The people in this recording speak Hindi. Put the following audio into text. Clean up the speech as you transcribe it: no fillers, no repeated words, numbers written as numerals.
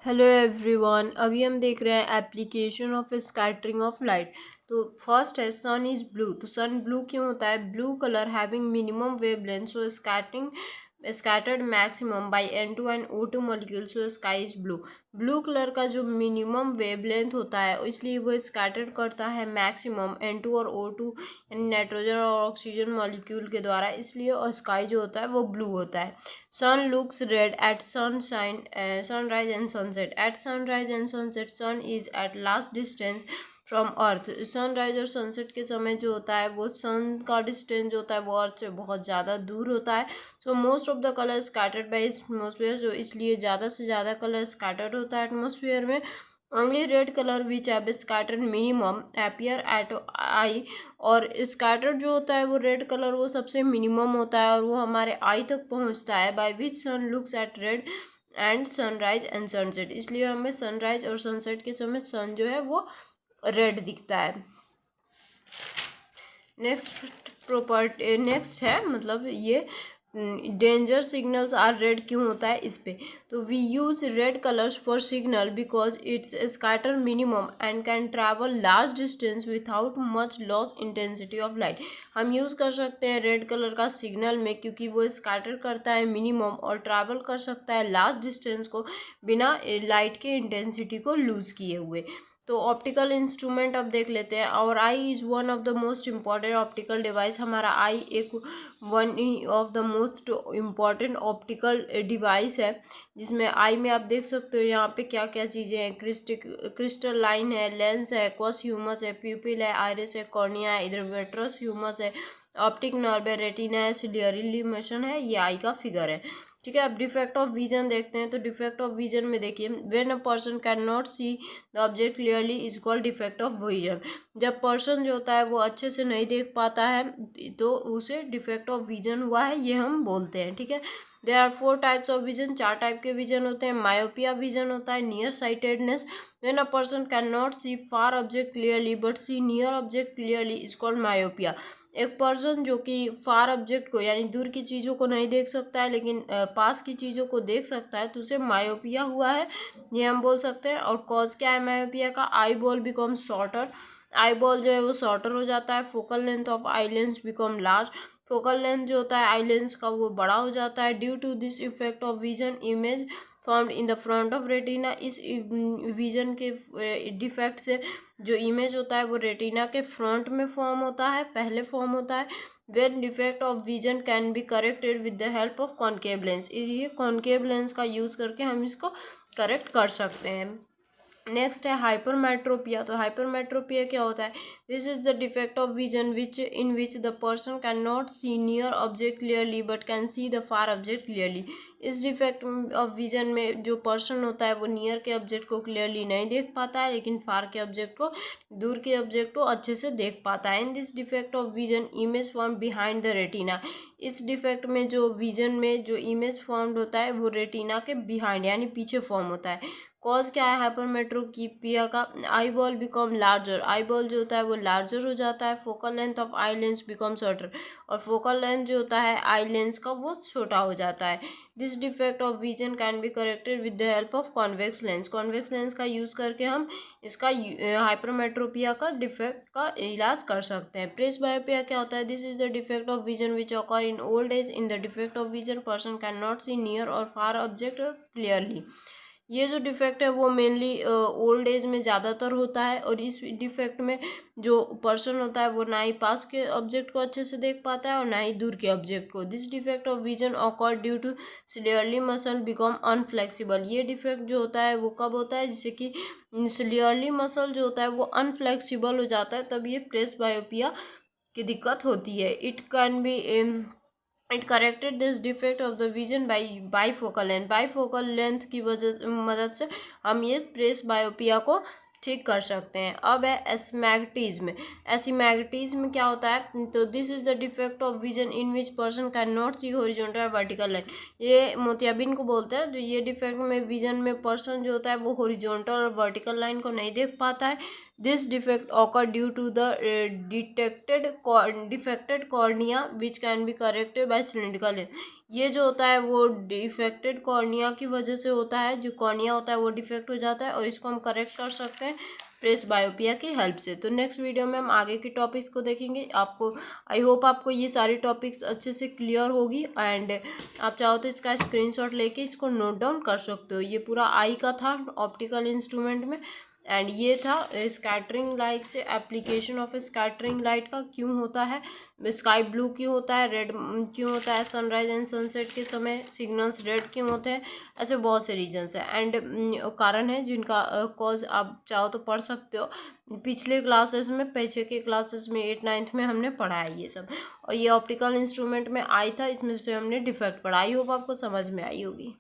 Hello everyone. अभी हम देख रहे हैं application of scattering of light. तो फर्स्ट है सन इज ब्लू। तो सन ब्लू क्यों होता है? Blue colour having minimum wavelength so scattering scattered maximum by N2 and O2 molecules so sky is blue। Blue colour का जो मिनिमम वेवलेंथ होता है इसलिए वो स्कैटर्ड करता है मैक्सिमम N2 और O2 यानी नाइट्रोजन और ऑक्सीजन मॉलिक्यूल के द्वारा, इसलिए स्काई जो होता है वो ब्लू होता है। Sun looks red at sunshine sunrise and sunset. At sunrise and sunset sun is at last distance from earth. Sunrise और सनसेट के समय जो होता है वो सन का डिस्टेंस जो होता है वो अर्थ से बहुत ज़्यादा दूर होता है। So most of the colour scattered by atmosphere, जो इसलिए ज़्यादा से ज़्यादा कलर स्कैटर्ड होता है एटमोसफियर में। Only red colour which have scattered minimum appear at eye. और स्कैटर्ड जो होता है वो रेड कलर वो सबसे मिनिमम होता है और वो हमारे आई तक पहुंचता है। By which sun looks at red and sunrise and sunset, इसलिए हमें सनराइज और सनसेट के समय सन जो है वो रेड दिखता है। नेक्स्ट है मतलब ये डेंजर सिग्नल्स आर रेड क्यों होता है इस पे। तो we use red colours for signal because it's scatter minimum and can travel large distance without much loss intensity of light. हम यूज़ कर सकते हैं रेड कलर का सिग्नल में क्योंकि वो स्कैटर करता है मिनिमम और ट्रैवल कर सकता है लार्ज डिस्टेंस को बिना लाइट के इंटेंसिटी को लूज किए हुए। तो ऑप्टिकल इंस्ट्रूमेंट अब देख लेते हैं। और eye is one of the most important optical device. हमारा आई एक one of the most important optical device है, जिसमें आई में आप देख सकते हो यहाँ पे क्या क्या चीज़ें हैं। क्रिस्टल लाइन है, लेंस है, एक्वस ह्यूमस है, प्यूपिल है, आइरिस है, कॉर्निया है, इधर वेट्रस ह्यूमस है, ऑप्टिक नर्व है, रेटिना है, सिलियरी मोशन है। ये आई का फिगर है। ठीक है, अब डिफेक्ट ऑफ विजन देखते हैं। तो डिफेक्ट ऑफ विजन में देखिए, when a person can not see the object clearly is called defect of vision. जब पर्सन जो होता है वो अच्छे से नहीं देख पाता है तो उसे डिफेक्ट ऑफ विजन हुआ है ये हम बोलते हैं। ठीक है, there are 4 types of vision. 4 type के विजन होते हैं। मायोपिया विजन होता है, near sightedness, when a person can not see far object clearly but see near object clearly is called myopia. एक पर्सन जो कि फार ऑब्जेक्ट को यानी दूर की चीज़ों को नहीं देख सकता है लेकिन पास की चीज़ों को देख सकता है तो उसे मायोपिया हुआ है, ये हम बोल सकते हैं। और कॉज क्या है मायोपिया का? Eye ball become shorter. Eye ball जो है वो शॉर्टर हो जाता है। Focal length of eye lens become large. Focal length जो होता है आई लेंस का वो बड़ा हो जाता है। Due to this effect of vision image formed in the front of retina. इस विजन के डिफेक्ट से जो इमेज होता है वो रेटिना के फ्रंट में फॉर्म होता है, पहले फॉर्म होता है। When defect of vision can be corrected with the help of concave lens. ये कॉन्केव लेंस का यूज़ करके हम इसको करेक्ट कर सकते हैं। नेक्स्ट है हाइपरमेट्रोपिया। तो हाइपरमेट्रोपिया क्या होता है? This is the defect of vision which in which the person can not see near object clearly but can see the far object clearly. इस डिफेक्ट ऑफ विजन में जो पर्सन होता है वो नियर के ऑब्जेक्ट को क्लियरली नहीं देख पाता है लेकिन फार के ऑब्जेक्ट को, दूर के ऑब्जेक्ट को अच्छे से देख पाता है। In this defect of vision image form behind the retina. इस डिफेक्ट में जो विजन में जो इमेज फॉर्म्ड होता है वो रेटिना के बिहाइंड यानी पीछे फॉर्म होता है। कॉज क्या है हाइपरमेट्रोपिया का? Eye ball become larger. Eye ball जो होता है वो लार्जर हो जाता है। Focal length of eye lens become shorter. और फोकल लेंथ जो होता है आई लेंस का वो छोटा हो जाता है। This defect of vision can be corrected with the help of convex lens. Convex lens का यूज़ करके हम इसका हाइपरमेट्रोपिया का डिफेक्ट का इलाज कर सकते हैं। प्रेस बायोपिया क्या होता है? This is the defect of vision which occur in old age. In the defect of vision person can not see near और फार ऑब्जेक्ट क्लियरली। ये जो डिफेक्ट है वो मेनली ओल्ड एज में ज़्यादातर होता है और इस डिफेक्ट में जो पर्सन होता है वो ना ही पास के ऑब्जेक्ट को अच्छे से देख पाता है और ना ही दूर के ऑब्जेक्ट को। This defect of vision occur due to ciliary muscle become inflexible. ये डिफेक्ट जो होता है वो कब होता है? जैसे कि सिलियरली मसल जो होता है वो अनफ्लेक्सिबल हो जाता है तब ये प्रेस बायोपिया की दिक्कत होती है। It can be it corrected this defect of the vision bifocal length. Bifocal length की वजह मदद से हम ये प्रेस बायोपिया को ठीक कर सकते हैं। अब है एस्मैग्टिज्म। एसिमैग्टिज्म क्या होता है? तो this is the defect of vision in which person can not see horizontal vertical line. ये मोतियाबिंद को बोलते हैं। तो ये डिफेक्ट में विजन में पर्सन जो होता है वो हॉरिजॉन्टल और वर्टिकल लाइन को नहीं देख पाता है। This defect occur due to the defected cornea which can be corrected by cylindrical lens. ये जो होता है वो डिफेक्टेड कॉर्निया की वजह से होता है, जो कॉर्निया होता है वो डिफेक्ट हो जाता है और इसको हम करेक्ट कर सकते हैं प्रेस बायोपिया की हेल्प से। तो नेक्स्ट वीडियो में हम आगे की टॉपिक्स को देखेंगे। आपको आई होप आपको ये सारी टॉपिक्स अच्छे से क्लियर होगी एंड आप चाहो तो इसका स्क्रीनशॉट लेके इसको नोट डाउन कर सकते हो। ये पूरा आई का था ऑप्टिकल इंस्ट्रूमेंट में एंड ये था स्कैटरिंग लाइट से एप्लीकेशन ऑफ स्कैटरिंग लाइट का क्यों होता है, स्काई ब्लू क्यों होता है, रेड क्यों होता है, सनराइज एंड सनसेट के समय सिग्नल्स रेड क्यों होते हैं। ऐसे बहुत से रीजंस हैं एंड कारण है जिनका कॉज आप चाहो तो पढ़ सकते हो। पिछले क्लासेस में, पीछे के क्लासेस में 8th-9th में हमने पढ़ा है ये सब। और ये ऑप्टिकल इंस्ट्रूमेंट में आई था, इसमें से हमने डिफेक्ट पढ़ा। आई होप आपको समझ में आई होगी।